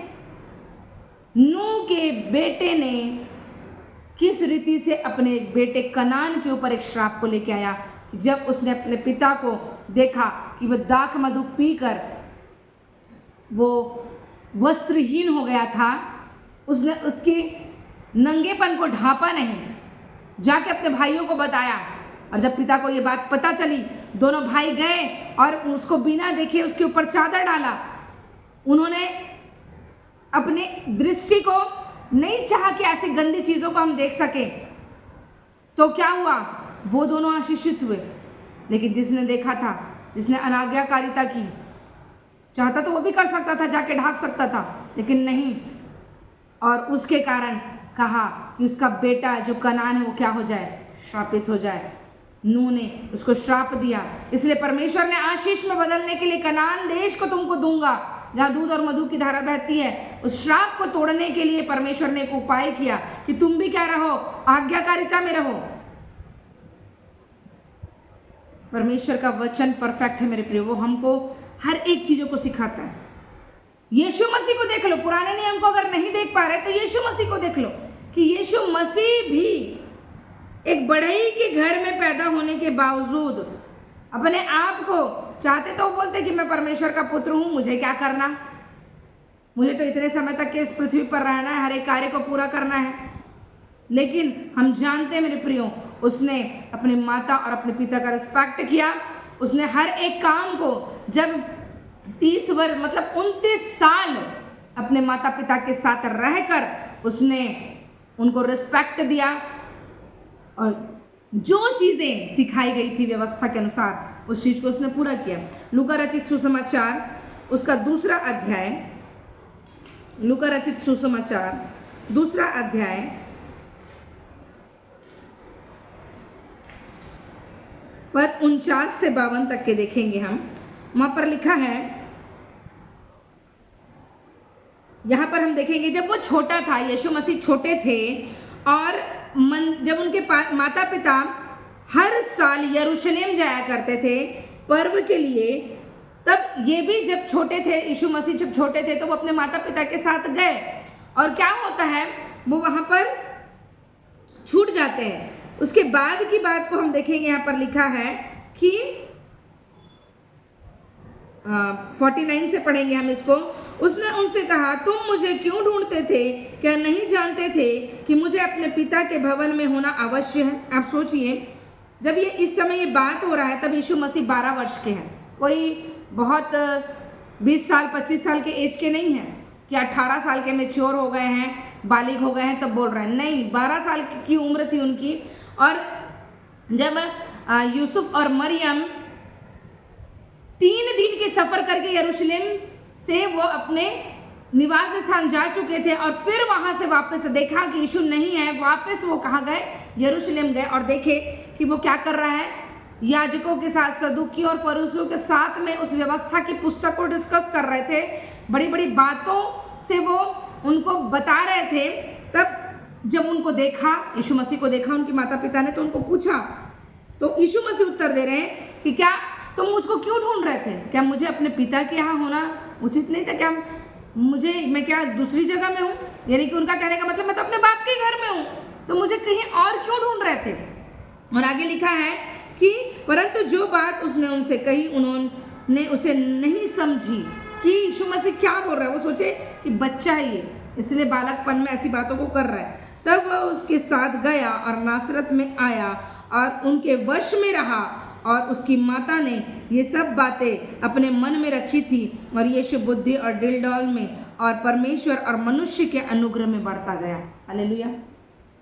नूह के बेटे ने किस रीति से अपने बेटे कनान के ऊपर एक श्राप को लेके आया। जब उसने अपने पिता को देखा कि वह दाख मधु पीकर वो वस्त्रहीन हो गया था, उसने उसके नंगेपन को ढांपा नहीं, जाके अपने भाइयों को बताया। और जब पिता को ये बात पता चली, दोनों भाई गए और उसको बिना देखे उसके ऊपर चादर डाला। उन्होंने अपने दृष्टि को नहीं चाहा कि ऐसी गंदी चीज़ों को हम देख सकें, तो क्या हुआ, वो दोनों आशीषित हुए। लेकिन जिसने देखा था, जिसने अनाज्ञाकारिता की, चाहता तो वो भी कर सकता था, जाके ढाक सकता था, लेकिन नहीं, और उसके कारण कहा कि उसका बेटा जो कनान है वो क्या हो जाए, श्रापित हो जाए। नूह ने उसको श्राप दिया। इसलिए परमेश्वर ने आशीष में बदलने के लिए कनान देश को तुमको दूंगा जहाँ दूध और मधु की धारा बहती है, उस श्राप को तोड़ने के लिए परमेश्वर ने एक उपाय किया कि तुम भी क्या रहो, आज्ञाकारिता में रहो। परमेश्वर का वचन परफेक्ट है मेरे प्रियो, वो हमको हर एक चीजों को सिखाता है। यीशु मसीह को देख लो, पुराने नियम को अगर नहीं देख पा रहे तो यीशु मसीह को देख लो कि यीशु मसीह भी एक बढ़ई के घर में पैदा होने के बावजूद अपने आप को चाहते तो बोलते कि मैं परमेश्वर का पुत्र हूं, मुझे क्या करना, मुझे तो इतने समय तक के इस पृथ्वी पर रहना है, हर एक कार्य को पूरा करना है। लेकिन हम जानते हैं मेरे प्रियो, उसने अपने माता और अपने पिता का रिस्पेक्ट किया। उसने हर एक काम को, जब 30 वर्ष मतलब 29 साल अपने माता पिता के साथ रहकर उसने उनको रिस्पेक्ट दिया, और जो चीज़ें सिखाई गई थी व्यवस्था के अनुसार उस चीज़ को उसने पूरा किया। लूका रचित सुसमाचार उसका 2 अध्याय, लूका रचित सुसमाचार 2 अध्याय पद 49 से 52 तक के देखेंगे हम। वहां पर लिखा है, यहां पर हम देखेंगे जब वो छोटा था, यीशु मसीह छोटे थे, और जब उनके माता पिता हर साल यरूशलेम जाया करते थे पर्व के लिए, तब ये भी जब छोटे थे, यीशु मसीह जब छोटे थे तो वो अपने माता पिता के साथ गए, और क्या होता है, वो वहां पर छूट जाते हैं। उसके बाद की बात को हम देखेंगे, यहाँ पर लिखा है कि 49 से पढ़ेंगे हम इसको। उसने उनसे कहा, तुम मुझे क्यों ढूंढते थे? क्या नहीं जानते थे कि मुझे अपने पिता के भवन में होना अवश्य है? आप सोचिए, जब ये इस समय ये बात हो रहा है तब यीशु मसीह 12 वर्ष के हैं, कोई बहुत 20 साल 25 साल के एज के नहीं हैं कि 18 साल के मैच्योर हो गए हैं, बालिग हो गए हैं तब बोल रहे हैं, नहीं, 12 साल की उम्र थी उनकी। और जब यूसुफ और मरियम 3 दिन के सफ़र करके यरूशलेम से वो अपने निवास स्थान जा चुके थे और फिर वहाँ से वापस देखा कि यीशु नहीं है, वापस वो कहाँ गए? यरूशलेम गए और देखे कि वो क्या कर रहा है, याजकों के साथ, सदूकियों और फरीसियों के साथ में उस व्यवस्था की पुस्तक को डिस्कस कर रहे थे, बड़ी बड़ी बातों से वो उनको बता रहे थे। तब जब उनको देखा, यीशु मसीह को देखा उनके माता पिता ने, तो उनको पूछा, तो यीशु मसीह उत्तर दे रहे हैं कि क्या तुम मुझको क्यों ढूंढ रहे थे? क्या मुझे अपने पिता के यहाँ होना उचित नहीं था? क्या मैं क्या दूसरी जगह में हूँ? यानी कि उनका कहने का मतलब मैं तो अपने बाप के घर में हूँ, तो मुझे कहीं और क्यों ढूंढ रहे थे? और आगे लिखा है कि परंतु जो बात उसने उनसे कही उन्होंने उसे नहीं समझी कि यीशु मसीह क्या बोल रहा है। वो सोचे कि बच्चा है ये, इसलिए बालकपन में ऐसी बातों को कर रहा है। तब वह उसके साथ गया और नासरत में आया और उनके वश में रहा, और उसकी माता ने ये सब बातें अपने मन में रखी थी। और यीशु बुद्धि और दिलडौल में और परमेश्वर और मनुष्य के अनुग्रह में बढ़ता गया। हालेलुया।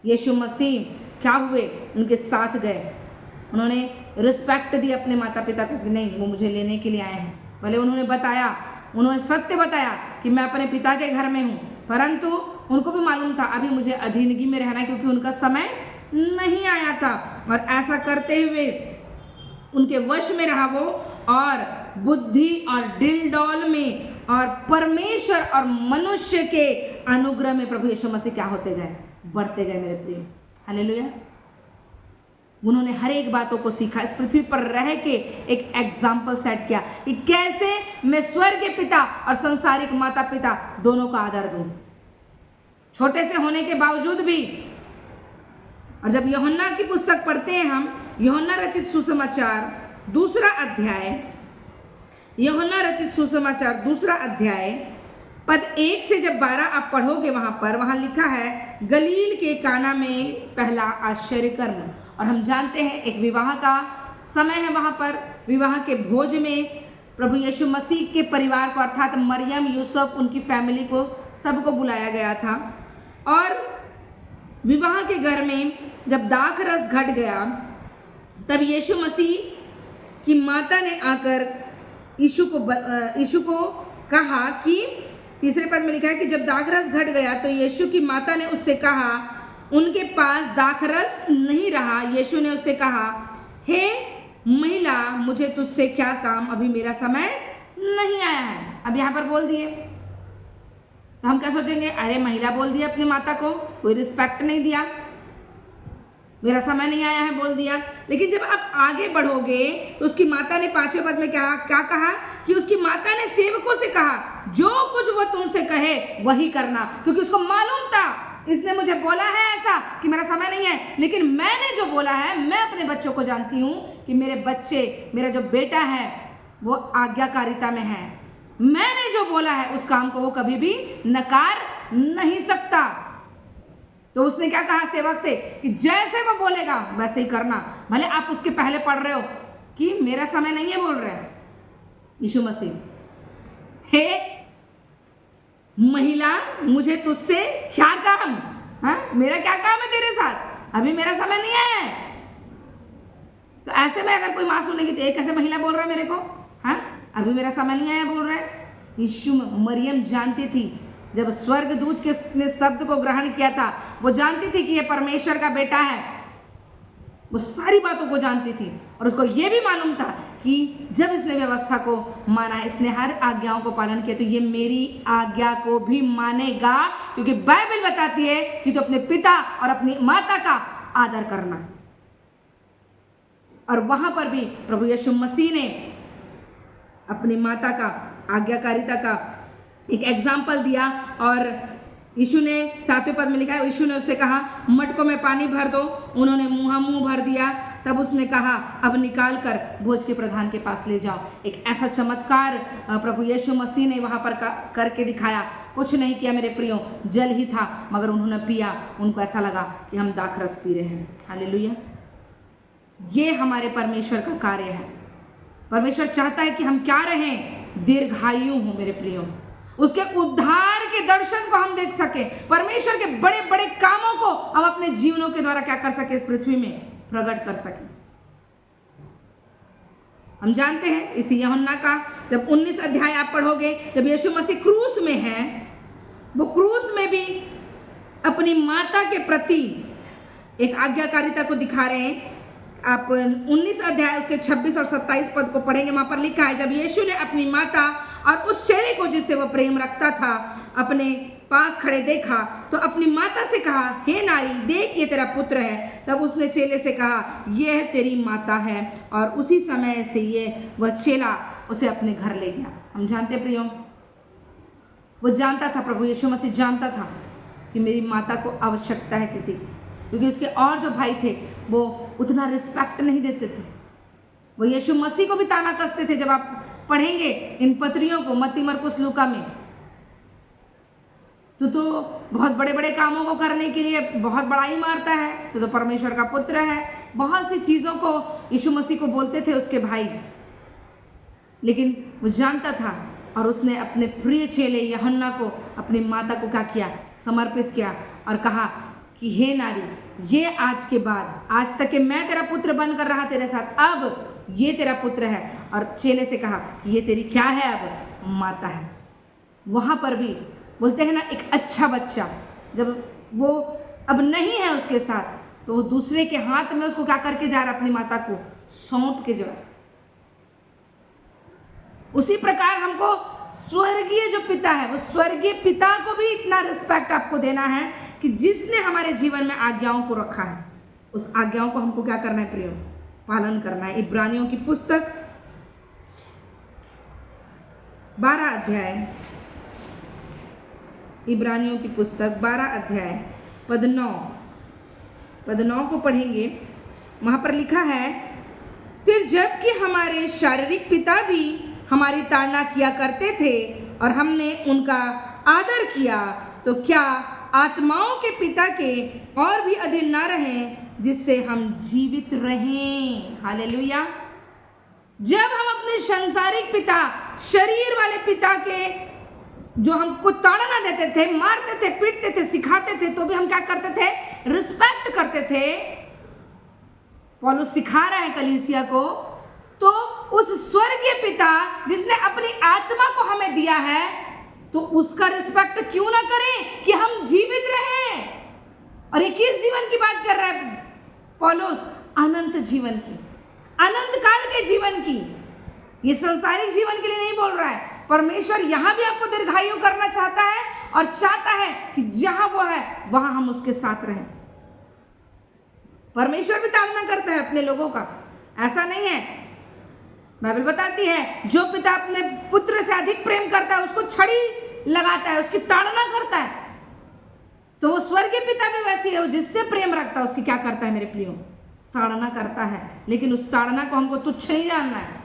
यीशु मसीह क्या हुए? उनके साथ गए, उन्होंने रिस्पेक्ट दी अपने माता पिता को कि नहीं, वो मुझे लेने के लिए आए हैं। भले उन्होंने बताया, उन्होंने सत्य बताया कि मैं अपने पिता के घर में हूँ, परंतु उनको भी मालूम था अभी मुझे अधीनगी में रहना है, क्योंकि उनका समय नहीं आया था। और ऐसा करते हुए उनके वश में रहा वो, और बुद्धि और दिलडौल में और परमेश्वर और मनुष्य के अनुग्रह में प्रभु यीशु मसीह क्या होते गए? बढ़ते गए मेरे प्रिय। हालेलुया। उन्होंने हर एक बातों को सीखा, इस पृथ्वी पर रह के एक एग्जाम्पल सेट किया कि कैसे मैं स्वर्ग के पिता और संसारिक माता पिता दोनों का आदर दूं, छोटे से होने के बावजूद भी। और जब यूहन्ना की पुस्तक पढ़ते हैं हम, यूहन्ना रचित सुसमाचार 2 अध्याय, यूहन्ना रचित सुसमाचार 2 अध्याय पद 1 से जब 12 आप पढ़ोगे, वहाँ लिखा है गलील के काना में पहला आश्चर्य कर्म। और हम जानते हैं एक विवाह का समय है, वहाँ पर विवाह के भोज में प्रभु यीशु मसीह के परिवार को, अर्थात मरियम, यूसुफ, उनकी फैमिली को, सबको बुलाया गया था। और विवाह के घर में जब दाख रस घट गया, तब यीशु मसीह की माता ने आकर यीशु को कहा कि 3 पद में लिखा है कि जब दाखरस घट गया तो यीशु की माता ने उससे कहा, उनके पास दाखरस नहीं रहा। यीशु ने उससे कहा, हे महिला, मुझे तुझसे क्या काम, अभी मेरा समय नहीं आया है। अब यहाँ पर बोल दिए तो हम क्या सोचेंगे? अरे महिला बोल दिया अपनी माता को, कोई रिस्पेक्ट नहीं दिया, मेरा समय नहीं आया है बोल दिया। लेकिन जब आप आगे बढ़ोगे तो उसकी माता ने 5वें पद में क्या कहा कि उसकी माता ने सेवकों से कहा, जो कुछ वो तुमसे कहे वही करना, क्योंकि उसको मालूम था इसने मुझे बोला है ऐसा कि मेरा समय नहीं है, लेकिन मैंने जो बोला है, मैं अपने बच्चों को जानती हूँ कि मेरे बच्चे, मेरा जो बेटा है वो आज्ञाकारिता में है। मैंने जो बोला है उस काम को वो कभी भी नकार नहीं सकता। तो उसने क्या कहा सेवक से कि जैसे वो बोलेगा वैसे ही करना, भले आप उसके पहले पढ़ रहे हो कि मेरा समय नहीं है बोल रहे हैं यीशु मसीह। हे महिला, मुझे तुझसे क्या काम, हाँ, मेरा क्या काम है तेरे साथ, अभी मेरा समय नहीं आया है। तो ऐसे में अगर कोई माँ सुनेगी तो एक ऐसे महिला बोल रहा है मेरे को, हाँ, अभी मेरा समय नहीं आया बोल रहा है। यीशु मरियम जानती थी, जब स्वर्गदूत के ने शब्द को ग्रहण किया था, वो जानती थी कि ये परमेश्वर का बेटा है, वो सारी बातों को जानती थी। और उसको ये भी मालूम था कि जब इसने व्यवस्था को माना, इसने हर आज्ञाओं को पालन किया, तो ये मेरी आज्ञा को भी मानेगा, क्योंकि बाइबल बताती है कि तो अपने पिता और अपनी माता का आदर करना। और वहां पर भी प्रभु यीशु मसीह ने अपनी माता का आज्ञाकारिता का एक एग्जाम्पल दिया। और यीशु ने 7वें पद में लिखा है, यीशु ने उससे कहा, मटकों में पानी भर दो। उन्होंने मुँह भर दिया। तब उसने कहा, अब निकाल कर भोज के प्रधान के पास ले जाओ। एक ऐसा चमत्कार प्रभु यीशु मसीह ने वहाँ पर करके दिखाया। कुछ नहीं किया मेरे प्रियो, जल ही था मगर उन्होंने पिया, उनको ऐसा लगा कि हम दाखरस पी रहे हैं। हालेलुया। ये हमारे परमेश्वर का कार्य है। परमेश्वर चाहता है कि हम क्या रहें, दीर्घायु हो मेरे प्रियो। उसके उद्धार के दर्शन को हम देख सके, परमेश्वर के बड़े बड़े कामों को हम अपने जीवनों के द्वारा क्या कर सके, इस पृथ्वी में प्रकट कर सके। हम जानते हैं इस यूहन्ना का जब 19 अध्याय आप पढ़ोगे, जब यीशु मसीह क्रूस में है, वो क्रूस में भी अपनी माता के प्रति एक आज्ञाकारिता को दिखा रहे हैं। आप 19 अध्याय उसके 26 और 27 पद को पढ़ेंगे। वहां पर लिखा है, जब यीशु ने अपनी माता और उस चेले को जिससे वह प्रेम रखता था अपने पास खड़े देखा तो अपनी माता से कहा, हे नारी, देख ये तेरा पुत्र है। तब उसने चेले से कहा, यह तेरी माता है। और उसी समय से वह चेला उसे अपने घर ले गया। हम जानते प्रियो, वो जानता था, प्रभु यीशु मसीह जानता था कि मेरी माता को आवश्यकता है किसी की, क्योंकि उसके और जो भाई थे वो उतना रिस्पेक्ट नहीं देते थे। वो यीशु मसीह को भी ताना कसते थे। जब आप पढ़ेंगे इन पत्रियों को मत्ती, मरकुस, लूका में, तो बहुत बड़े बड़े कामों को करने के लिए बहुत बड़ाई मारता है, तो परमेश्वर का पुत्र है। बहुत सी चीज़ों को यीशु मसीह को बोलते थे उसके भाई, लेकिन वो जानता था और उसने अपने प्रिय चेले यूहन्ना को, अपनी माता को क्या किया, समर्पित किया और कहा कि हे नारी, ये आज के बाद, आज तक के मैं तेरा पुत्र बनकर रहा तेरे साथ, अब ये तेरा पुत्र है। और चेले से कहा कि ये तेरी क्या है, अब माता है। वहाँ पर भी बोलते हैं ना, एक अच्छा बच्चा जब वो अब नहीं है उसके साथ, तो वो दूसरे के हाथ में उसको क्या करके जा रहा, अपनी माता को सौंप के जा रहा। उसी प्रकार हमको स्वर्गीय जो पिता है, वो स्वर्गीय पिता को भी इतना रिस्पेक्ट आपको देना है कि जिसने हमारे जीवन में आज्ञाओं को रखा है, उस आज्ञाओं को हमको क्या करना है प्रियो, पालन करना है। इब्रानियों की पुस्तक 12 अध्याय, इब्रानियों की पुस्तक 12 अध्याय पद 9 को पढ़ेंगे। वहां पर लिखा है, फिर जबकि हमारे शारीरिक पिता भी हमारी ताड़ना किया करते थे और हमने उनका आदर किया, तो क्या आत्माओं के पिता के और भी अधीन ना रहें, जिससे हम जीवित रहें। हालेलुया। जब हम अपने संसारिक पिता, शरीर वाले पिता के, जो हमको ताड़ना देते थे, मारते थे, पीटते थे, सिखाते थे, तो भी हम क्या करते थे, रिस्पेक्ट करते थे। पौलुस सिखा रहा है कलीसिया को, तो उस स्वर्गीय पिता जिसने अपनी आत्मा को हमें दिया है, तो उसका रिस्पेक्ट क्यों ना करें कि हम जीवित रहें। और ये किस जीवन की बात कर रहा है पौलुस? अनंत जीवन की, अनंत काल के जीवन की। ये संसारिक जीवन के लिए नहीं बोल रहा है। परमेश्वर यहाँ भी आपको दीर्घायु करना चाहता है और चाहता है कि जहां वो है वहां हम उसके साथ रहें। परमेश्वर भी ताड़ना करता है अपने लोगों का, ऐसा नहीं है। बाइबल बताती है, जो पिता अपने पुत्र से अधिक प्रेम करता है उसको छड़ी लगाता है, उसकी ताड़ना करता है। तो वो स्वर्गीय पिता भी वैसी है, वो जिससे प्रेम रखता है उसकी क्या करता है मेरे प्रियो, ताड़ना करता है। लेकिन उस ताड़ना को हमको तुच्छ नहीं जानना है।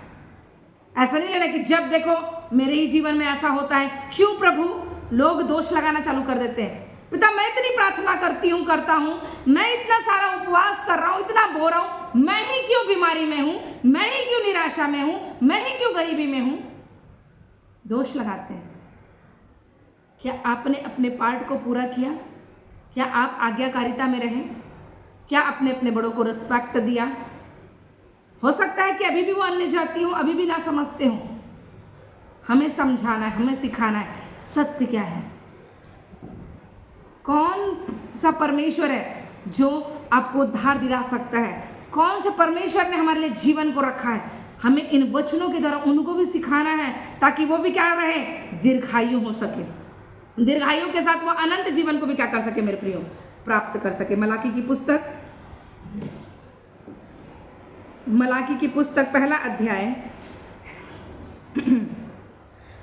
ऐसा नहीं लेना कि जब देखो मेरे ही जीवन में ऐसा होता है। क्यों प्रभु? लोग दोष लगाना चालू कर देते हैं। पिता, मैं इतनी प्रार्थना करता हूँ, मैं इतना सारा उपवास कर रहा हूँ, इतना बो रहा हूँ, मैं ही क्यों बीमारी में हूँ, मैं ही क्यों निराशा में हूँ, मैं ही क्यों गरीबी में हूँ? दोष लगाते हैं। क्या आपने अपने पार्ट को पूरा किया? क्या आप आज्ञाकारिता में रहे? क्या आपने अपने बड़ों को रिस्पेक्ट दिया? हो सकता है कि अभी भी वो अन्य जाति हो, अभी भी ना समझते हो। हमें समझाना है, हमें सिखाना है सत्य क्या है। कौन सा परमेश्वर है जो आपको उद्धार दिला सकता है? कौन से परमेश्वर ने हमारे लिए जीवन को रखा है? हमें इन वचनों के द्वारा उनको भी सिखाना है, ताकि वो भी क्या रहे, दीर्घायु हो सके। दीर्घायु के साथ वो अनंत जीवन को भी क्या कर सके मेरे प्रियो, प्राप्त कर सके। मलाकी की पुस्तक पहला अध्याय,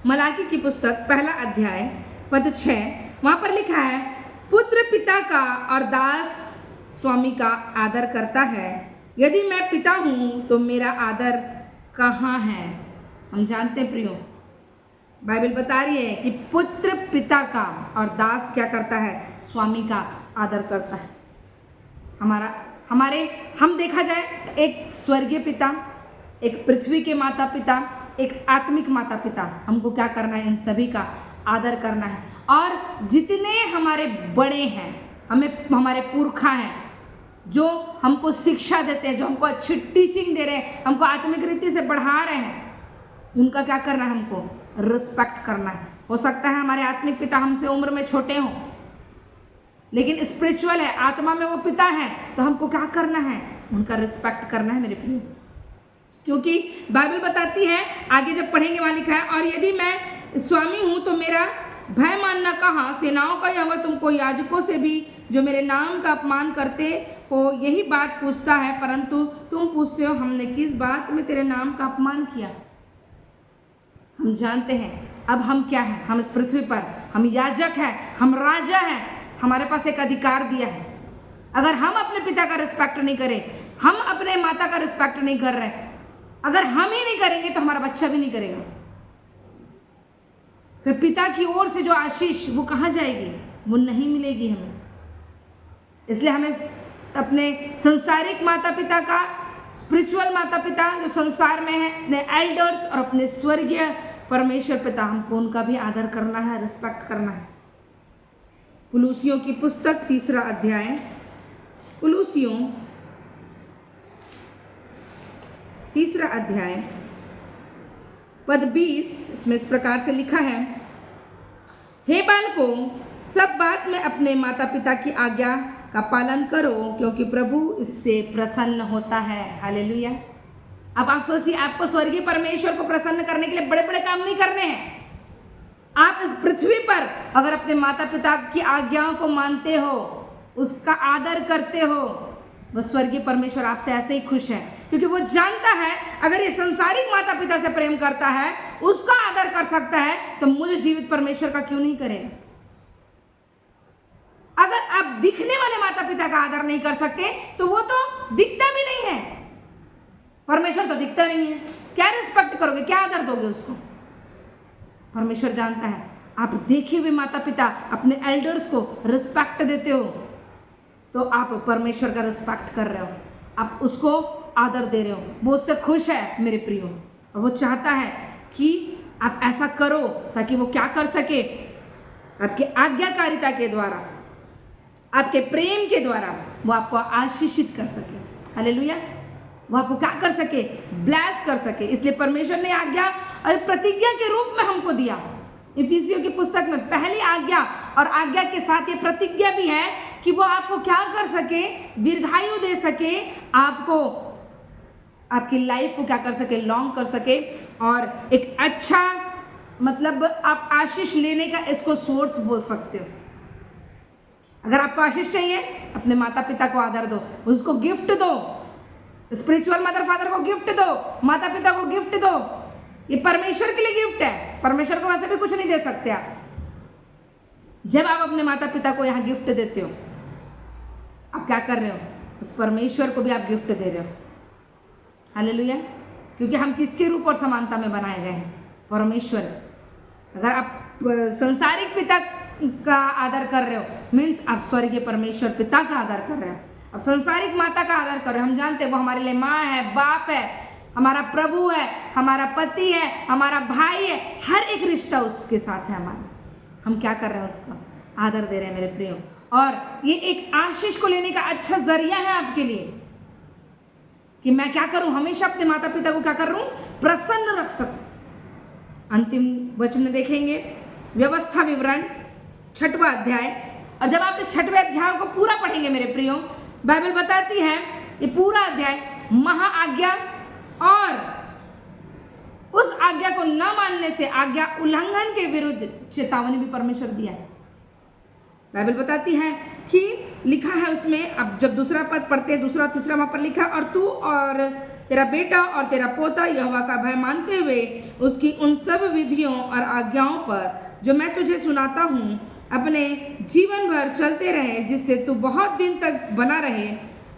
मलाकी की पुस्तक पहला अध्याय पद 6, वहां पर लिखा है, पुत्र पिता का और दास स्वामी का आदर करता है, यदि मैं पिता हूँ तो मेरा आदर कहाँ है? हम जानते हैं प्रियो, बाइबल बता रही है कि पुत्र पिता का और दास क्या करता है? स्वामी का आदर करता है। हम देखा जाए, एक स्वर्गीय पिता, एक पृथ्वी के माता पिता, एक आत्मिक माता पिता, हमको क्या करना है? इन सभी का आदर करना है। और जितने हमारे बड़े हैं, हमारे पुरखा हैं, जो हमको शिक्षा देते हैं, जो हमको अच्छी टीचिंग दे रहे हैं, हमको आत्मिक रीति से बढ़ा रहे हैं, उनका क्या करना है? हमको रिस्पेक्ट करना है। हो सकता है हमारे आत्मिक पिता हमसे उम्र में छोटे हों, लेकिन स्पिरिचुअल है, आत्मा में वो पिता है, तो हमको क्या करना है? उनका रिस्पेक्ट करना है मेरे प्रिय। क्योंकि बाइबल बताती है, आगे जब पढ़ेंगे वहां लिखा है, और यदि मैं स्वामी हूं तो मेरा भय मानना कहाँ? सेनाओं का यहोवा तुमको याजकों से भी जो मेरे नाम का अपमान करते हो यही बात पूछता है, परंतु तुम पूछते हो हमने किस बात में तेरे नाम का अपमान किया? हम जानते हैं अब हम क्या हैं? हम इस पृथ्वी पर हम याजक हैं, हम राजा हैं, हमारे पास एक अधिकार दिया है। अगर हम अपने पिता का रिस्पेक्ट नहीं करें, हम अपने माता का रिस्पेक्ट नहीं कर रहे, अगर हम ही नहीं करेंगे तो हमारा बच्चा भी नहीं करेगा। फिर पिता की ओर से जो आशीष वो कहाँ जाएगी? वो नहीं मिलेगी हमें। इसलिए हमें अपने संसारिक माता पिता का, स्पिरिचुअल माता पिता जो संसार में है, अपने एल्डर्स और अपने स्वर्गीय परमेश्वर पिता, हमको उनका भी आदर करना है, रिस्पेक्ट करना है। कुलूसियों की पुस्तक 3 अध्याय, कुलूसियों 3 अध्याय पद 20, इसमें इस प्रकार से लिखा है, हे बालकों, सब बात में अपने माता पिता की आज्ञा का पालन करो, क्योंकि प्रभु इससे प्रसन्न होता है। हालेलुया। अब आप सोचिए, आपको स्वर्गीय परमेश्वर को प्रसन्न करने के लिए बड़े बड़े काम नहीं करने हैं। आप इस पृथ्वी पर अगर अपने माता पिता की आज्ञाओं को मानते हो, उसका आदर करते हो, वह स्वर्गीय परमेश्वर आपसे ऐसे ही खुश है, क्योंकि वो जानता है अगर ये संसारिक माता पिता से प्रेम करता है, उसका आदर कर सकता है, तो मुझे जीवित परमेश्वर का क्यों नहीं करेगा? अगर आप दिखने वाले माता पिता का आदर नहीं कर सकते, तो वो तो दिखता भी नहीं है। परमेश्वर तो दिखता नहीं है, क्या रिस्पेक्ट करोगे? क्या आदर दोगे उसको? परमेश्वर जानता है आप देखे हुए माता पिता, अपने एल्डर्स को रिस्पेक्ट देते हो, तो आप परमेश्वर का रिस्पेक्ट कर रहे हो, आप उसको आदर दे रहे हो, वो उससे खुश है मेरे प्रियो। और वो चाहता है कि आप ऐसा करो ताकि वो क्या कर सके? आपकी आज्ञाकारिता के द्वारा, आपके प्रेम के द्वारा वो आपको आशीषित कर सके। हालेलुया। वो आपको क्या कर सके? ब्लेस कर सके। इसलिए परमेश्वर ने आज्ञा और प्रतिज्ञा के रूप में हमको दिया। इफिसियों की पुस्तक में पहली आज्ञा और आज्ञा के साथ ये प्रतिज्ञा भी है कि वो आपको क्या कर सके? दीर्घायु दे सके, आपको आपकी लाइफ को क्या कर सके? लॉन्ग कर सके, और एक अच्छा मतलब आप आशीष लेने का इसको सोर्स बोल सकते हो। अगर आपको आशीष चाहिए, अपने माता पिता को आदर दो, उसको गिफ्ट दो, स्पिरिचुअल मदर फादर को गिफ्ट दो, माता पिता को गिफ्ट दो। ये परमेश्वर के लिए गिफ्ट है, परमेश्वर को वैसे भी कुछ नहीं दे सकते आप। जब आप अपने माता पिता को यहाँ गिफ्ट देते हो, आप क्या कर रहे हो? उस परमेश्वर को भी आप गिफ्ट दे रहे हो। हालेलुया। क्योंकि हम किसके रूप और समानता में बनाए गए हैं? परमेश्वर। अगर आप संसारिक पिता का आदर कर रहे हो, मीन्स आप स्वर्गीय परमेश्वर पिता का आदर कर रहे हो। अब संसारिक माता का आदर कर रहे हो, हम जानते हैं वो हमारे लिए माँ है, बाप है, हमारा प्रभु है, हमारा पति है, हमारा भाई है, हर एक रिश्ता उसके साथ है हमारा। हम क्या कर रहे हैं? उसका आदर दे रहे हैं मेरे प्रियो। और ये एक आशीष को लेने का अच्छा जरिया है आपके लिए कि मैं क्या करूं? हमेशा अपने माता पिता को क्या कर रहा हूं? प्रसन्न रख सकूं। अंतिम वचन में देखेंगे व्यवस्था विवरण 6वां अध्याय। और जब आप इस 6वें अध्याय को पूरा पढ़ेंगे मेरे प्रियो, बाइबल बताती है ये पूरा अध्याय महा आज्ञा और उस आज्ञा को न मानने से आज्ञा उल्लंघन के विरुद्ध चेतावनी भी परमेश्वर दिया है। बाइबल बताती है कि लिखा है उसमें, अब जब दूसरा पद पढ़ते, दूसरा तीसरा वहां पर लिखा, और तू और तेरा बेटा और तेरा पोता यहोवा का भय मानते हुए उसकी उन सब विधियों और आज्ञाओं पर जो मैं तुझे सुनाता हूँ अपने जीवन भर चलते रहे, जिससे तू बहुत दिन तक बना रहे,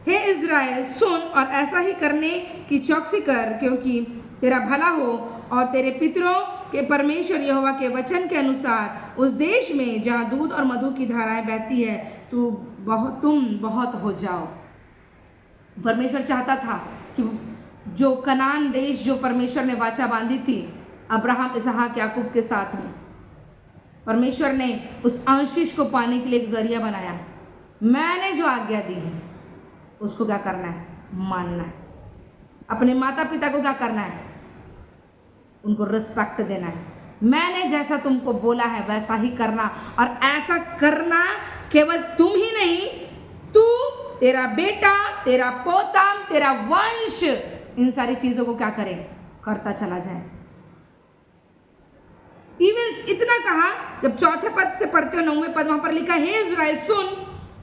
हे इज़राइल सुन और ऐसा ही करने की चौकसी कर, क्योंकि तेरा भला हो और तेरे पितरों के परमेश्वर यहोवा के वचन के अनुसार उस देश में जहाँ दूध और मधु की धाराएं बहती है तुम बहुत हो जाओ। परमेश्वर चाहता था कि जो कनान देश जो परमेश्वर ने वाचा बांधी थी अब्राहम इसहाक याकूब के साथ में, परमेश्वर ने उस आशीष को पाने के लिए एक जरिया बनाया। मैंने जो आज्ञा दी है उसको क्या करना है? मानना है। अपने माता पिता को क्या करना है? उनको रिस्पेक्ट देना है। मैंने जैसा तुमको बोला है वैसा ही करना, और ऐसा करना केवल तुम ही नहीं, तू, तेरा बेटा, तेरा पोता, तेरा वंश, इन सारी चीजों को क्या करे? करता चला जाए। इवन इतना कहा, जब चौथे पद से पढ़ते हो 9वें पद, वहां पर लिखा हे इज़राइल सुन,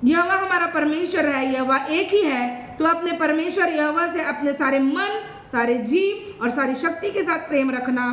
यहोवा हमारा परमेश्वर है, यहोवा एक ही है। तो अपने परमेश्वर यहोवा से अपने सारे मन, सारे जीव और सारी शक्ति के साथ प्रेम रखना,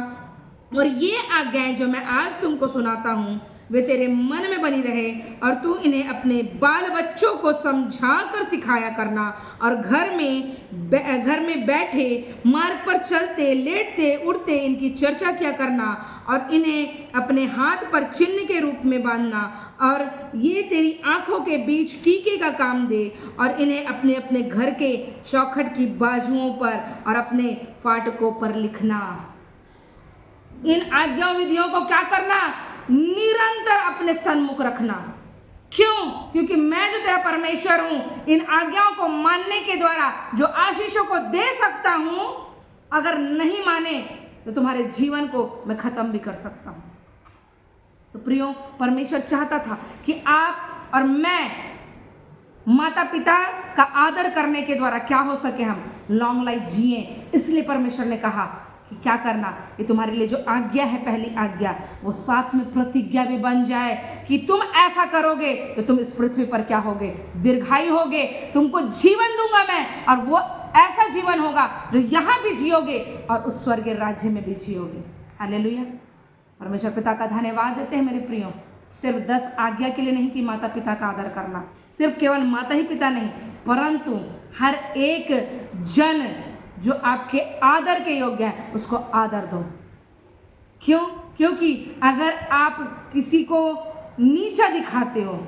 और ये आज्ञाएं जो मैं आज तुमको सुनाता हूँ वे तेरे मन में बनी रहे, और तू इन्हें अपने बाल बच्चों को समझा कर सिखाया करना, और घर में बैठे, मार्ग पर चलते, लेटते, उठते इनकी चर्चा किया करना, और इन्हें अपने हाथ पर चिन्ह के रूप में बांधना, और ये तेरी आंखों के बीच टीके का काम दे, और इन्हें अपने अपने घर के चौखट की बाजुओं पर और अपने फाटकों पर लिखना। इन आज्ञा विधियों को क्या करना? निरंतर अपने सन्मुख रखना। क्यों? क्योंकि मैं जो तेरा परमेश्वर हूं, इन आज्ञाओं को मानने के द्वारा जो आशीषों को दे सकता हूं, अगर नहीं माने तो तुम्हारे जीवन को मैं खत्म भी कर सकता हूं। तो प्रियो, परमेश्वर चाहता था कि आप और मैं माता पिता का आदर करने के द्वारा क्या हो सके, हम लॉन्ग लाइफ जिए। इसलिए परमेश्वर ने कहा कि क्या करना, ये तुम्हारे लिए जो आज्ञा है, पहली आज्ञा, वो साथ में प्रतिज्ञा भी बन जाए कि तुम ऐसा करोगे तो तुम इस पृथ्वी पर क्या होगे? दीर्घायु होगे। तुमको जीवन दूंगा मैं, और वो ऐसा जीवन होगा जो यहाँ भी जियोगे और उस स्वर्गीय राज्य में भी जियोगे। हालेलुया। परमेश्वर पिता का धन्यवाद देते हैं मेरे प्रियो, सिर्फ 10 आज्ञा के लिए नहीं कि माता पिता का आदर करना, सिर्फ केवल माता ही पिता नहीं, परंतु हर एक जन जो आपके आदर के योग्य है उसको आदर दो। क्यों? क्योंकि अगर आप किसी को नीचा दिखाते हो,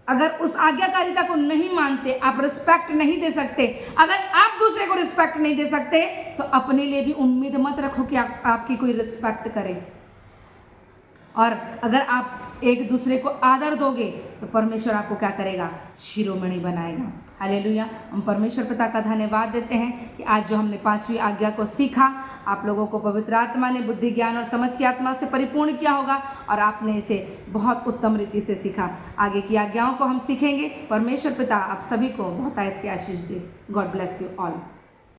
अगर उस आज्ञाकारिता को नहीं मानते, आप रिस्पेक्ट नहीं दे सकते, अगर आप दूसरे को रिस्पेक्ट नहीं दे सकते, तो अपने लिए भी उम्मीद मत रखो कि आपकी कोई रिस्पेक्ट करे। और अगर आप एक दूसरे को आदर दोगे तो परमेश्वर आपको क्या करेगा? शिरोमणि बनाएगा। हालेलुया। हम परमेश्वर पिता का धन्यवाद देते हैं कि आज जो हमने 5वीं आज्ञा को सीखा, आप लोगों को पवित्र आत्मा ने बुद्धि, ज्ञान और समझ की आत्मा से परिपूर्ण किया होगा, और आपने इसे बहुत उत्तम रीति से सीखा। आगे की आज्ञाओं को हम सीखेंगे। परमेश्वर पिता आप सभी को बहुत आयत की आशीष दे। God bless you all.